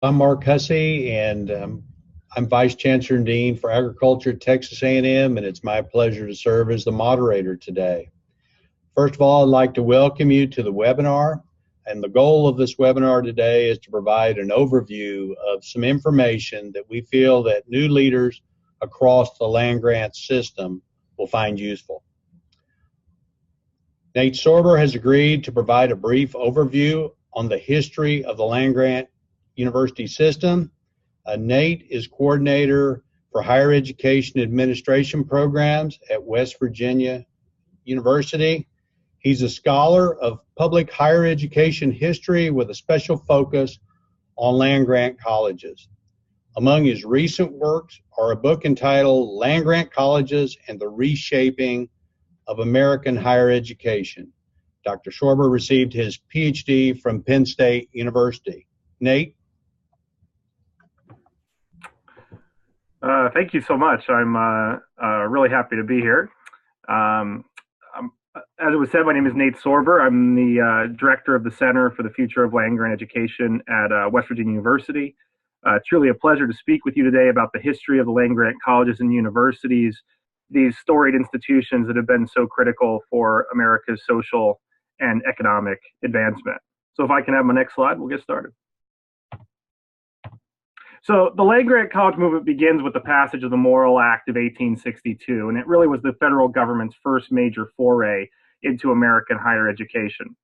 I'm Mark Hussey, and I'm Vice Chancellor and Dean for Agriculture at Texas A&M, and it's my pleasure to serve as the moderator today. First of all, I'd like to welcome you to the webinar, and the goal of this webinar today is to provide an overview of some information that we feel that new leaders across the land-grant system will find useful. Nate Sorber has agreed to provide a brief overview on the history of the land-grant university system. Nate is coordinator for higher education administration programs at West Virginia University. He's a scholar of public higher education history with a special focus on land-grant colleges. Among his recent works are a book entitled Land-Grant Colleges and the Reshaping of American Higher Education. Dr. Sorber received his PhD from Penn State University. Nate? Thank you so much. I'm really happy to be here. As it was said, my name is Nate Sorber. I'm the director of the Center for the Future of Land-Grant Education at West Virginia University. It's really a pleasure to speak with you today about the history of the land-grant colleges and universities, these storied institutions that have been so critical for America's social and economic advancement. So if I can have my next slide, we'll get started. So the land-grant college movement begins with the passage of the Morrill Act of 1862, and it really was the federal government's first major foray into American higher education.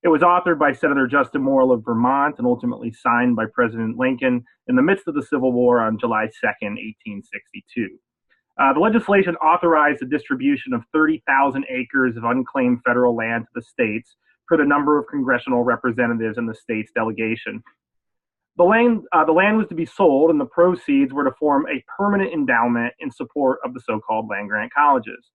It was authored by Senator Justin Morrill of Vermont and ultimately signed by President Lincoln in the midst of the Civil War on July 2nd, 1862. The legislation authorized the distribution of 30,000 acres of unclaimed federal land to the states per the number of congressional representatives in the state's delegation. The land was to be sold, and the proceeds were to form a permanent endowment in support of the so-called land-grant colleges.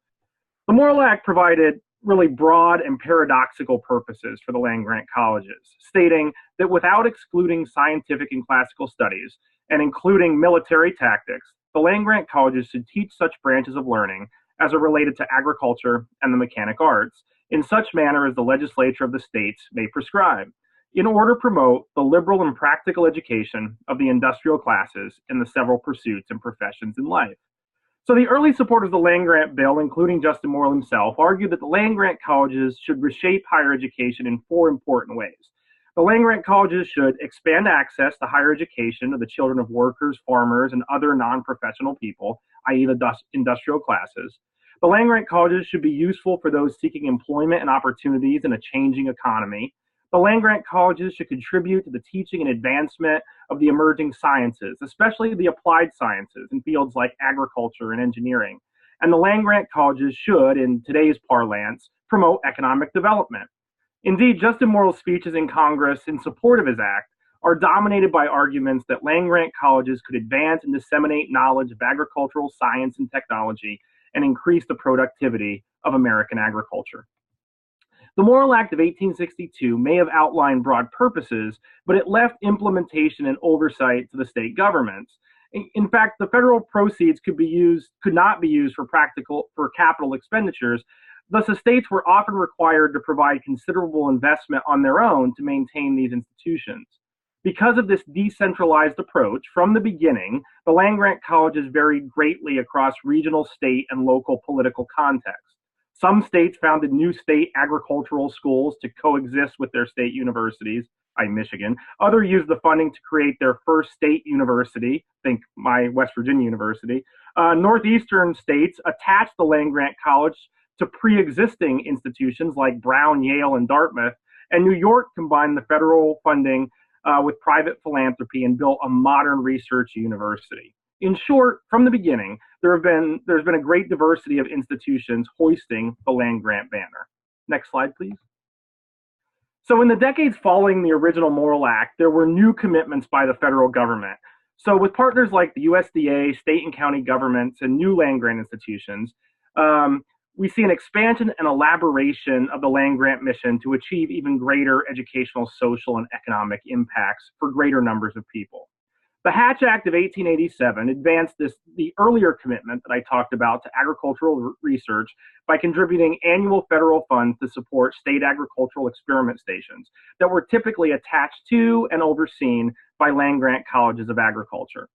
The Morrill Act provided really broad and paradoxical purposes for the land-grant colleges, stating that without excluding scientific and classical studies, and including military tactics, the land-grant colleges should teach such branches of learning as are related to agriculture and the mechanic arts, in such manner as the legislature of the states may prescribe, in order to promote the liberal and practical education of the industrial classes in the several pursuits and professions in life. So the early supporters of the land-grant bill, including Justin Morrill himself, argued that the land-grant colleges should reshape higher education in four important ways. The land-grant colleges should expand access to higher education of the children of workers, farmers, and other non-professional people, i.e. the industrial classes. The land-grant colleges should be useful for those seeking employment and opportunities in a changing economy. The land-grant colleges should contribute to the teaching and advancement of the emerging sciences, especially the applied sciences in fields like agriculture and engineering. And the land-grant colleges should, in today's parlance, promote economic development. Indeed, Justin Morrill's speeches in Congress in support of his act are dominated by arguments that land-grant colleges could advance and disseminate knowledge of agricultural science and technology and increase the productivity of American agriculture. The Morrill Act of 1862 may have outlined broad purposes, but it left implementation and oversight to the state governments. In fact, the federal proceeds could not be used for capital expenditures. Thus, the states were often required to provide considerable investment on their own to maintain these institutions. Because of this decentralized approach, from the beginning, the land-grant colleges varied greatly across regional, state, and local political contexts. Some states founded new state agricultural schools to coexist with their state universities, like Michigan. Others used the funding to create their first state university, think my West Virginia University. Northeastern states attached the land-grant college to pre-existing institutions like Brown, Yale, and Dartmouth. And New York combined the federal funding with private philanthropy and built a modern research university. In short, from the beginning, there's been a great diversity of institutions hoisting the land-grant banner. Next slide, please. So in the decades following the original Morrill Act, there were new commitments by the federal government. So with partners like the USDA, state and county governments, and new land-grant institutions, we see an expansion and elaboration of the land-grant mission to achieve even greater educational, social, and economic impacts for greater numbers of people. The Hatch Act of 1887 advanced the earlier commitment that I talked about to agricultural research by contributing annual federal funds to support state agricultural experiment stations that were typically attached to and overseen by land-grant colleges of agriculture.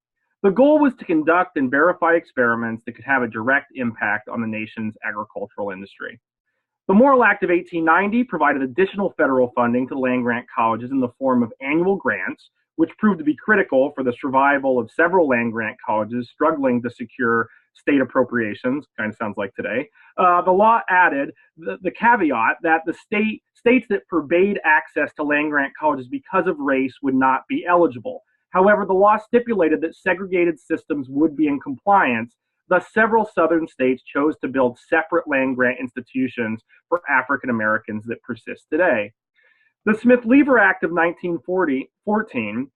The goal was to conduct and verify experiments that could have a direct impact on the nation's agricultural industry. The Morrill Act of 1890 provided additional federal funding to land-grant colleges in the form of annual grants, which proved to be critical for the survival of several land-grant colleges struggling to secure state appropriations. Kind of sounds like today. The law added the caveat that the states that forbade access to land-grant colleges because of race would not be eligible. However, the law stipulated that segregated systems would be in compliance. Thus, several southern states chose to build separate land-grant institutions for African Americans that persist today. The Smith-Lever Act of 1914,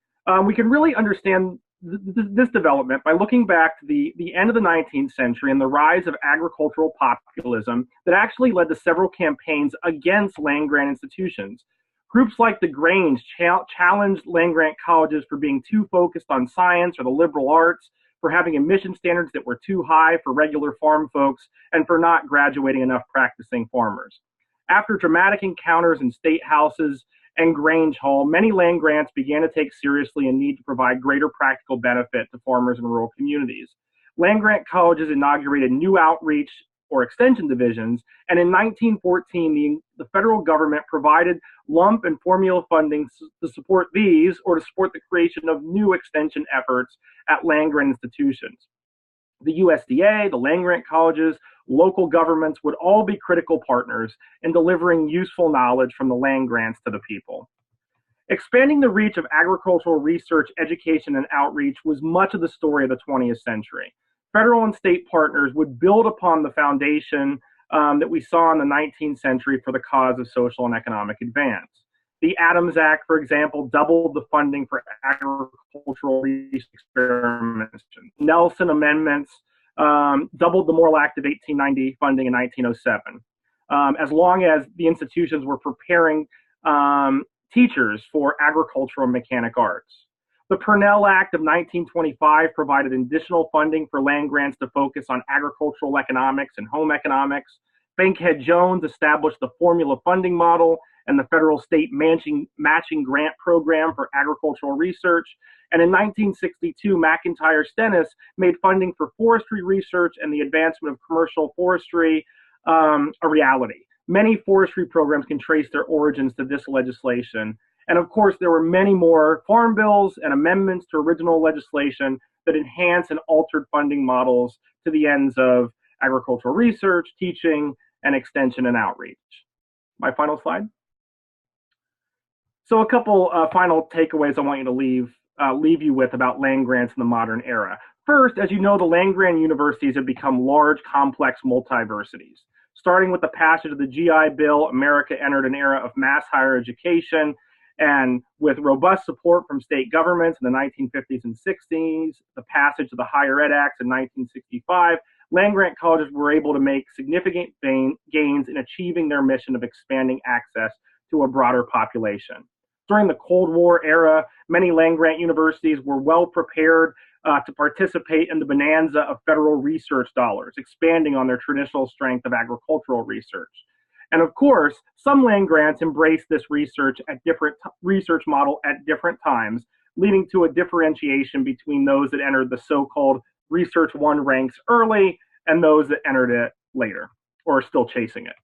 we can really understand this development by looking back to the end of the 19th century and the rise of agricultural populism that actually led to several campaigns against land-grant institutions. Groups like the Grange challenged land-grant colleges for being too focused on science or the liberal arts, for having admission standards that were too high for regular farm folks, and for not graduating enough practicing farmers. After dramatic encounters in state houses and Grange Hall, many land grants began to take seriously a need to provide greater practical benefit to farmers in rural communities. Land grant colleges inaugurated new outreach or extension divisions, and in 1914, the federal government provided lump and formula funding to support these or to support the creation of new extension efforts at land-grant institutions. The USDA, the land-grant colleges, local governments would all be critical partners in delivering useful knowledge from the land grants to the people. Expanding the reach of agricultural research, education, and outreach was much of the story of the 20th century. Federal and state partners would build upon the foundation that we saw in the 19th century for the cause of social and economic advance. The Adams Act, for example, doubled the funding for agricultural research experiments. Nelson amendments doubled the Morrill Act of 1890 funding in 1907, as long as the institutions were preparing teachers for agricultural and mechanic arts. The Purnell Act of 1925 provided additional funding for land grants to focus on agricultural economics and home economics. Bankhead Jones established the formula funding model and the federal state matching grant program for agricultural research. And in 1962, McIntyre Stennis made funding for forestry research and the advancement of commercial forestry a reality. Many forestry programs can trace their origins to this legislation. And of course, there were many more farm bills and amendments to original legislation that enhanced and altered funding models to the ends of agricultural research, teaching, and extension and outreach. My final slide. So a couple final takeaways I want you to leave you with about land grants in the modern era. First, as you know, the land-grant universities have become large, complex multiversities. Starting with the passage of the GI Bill, America entered an era of mass higher education, and with robust support from state governments in the 1950s and 60s, the passage of the Higher Ed Act in 1965, land-grant colleges were able to make significant gains in achieving their mission of expanding access to a broader population. During the Cold War era, many land-grant universities were well prepared to participate in the bonanza of federal research dollars, expanding on their traditional strength of agricultural research. And of course, some land grants embrace this research model at different times, leading to a differentiation between those that entered the so-called Research 1 ranks early and those that entered it later or are still chasing it.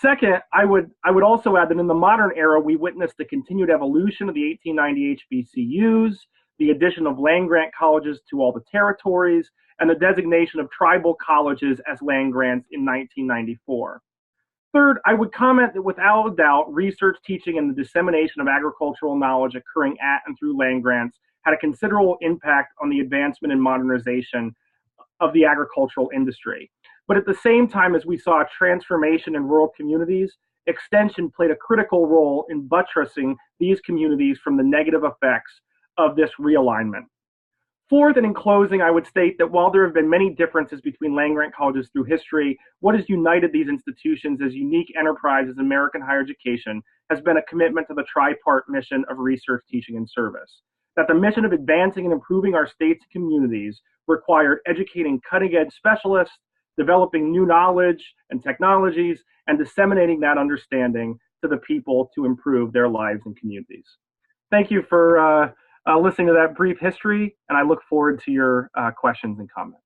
Second, I would also add that in the modern era, we witnessed the continued evolution of the 1890 HBCUs, the addition of land-grant colleges to all the territories, and the designation of tribal colleges as land grants in 1994. Third, I would comment that without a doubt, research, teaching, and the dissemination of agricultural knowledge occurring at and through land grants had a considerable impact on the advancement and modernization of the agricultural industry. But at the same time as we saw a transformation in rural communities, extension played a critical role in buttressing these communities from the negative effects of this realignment. Fourth, and in closing, I would state that while there have been many differences between land-grant colleges through history, what has united these institutions as unique enterprises in American higher education has been a commitment to the tripart mission of research, teaching, and service. That the mission of advancing and improving our states and communities required educating cutting-edge specialists, developing new knowledge and technologies, and disseminating that understanding to the people to improve their lives and communities. Thank you for listening to that brief history, and I look forward to your questions and comments.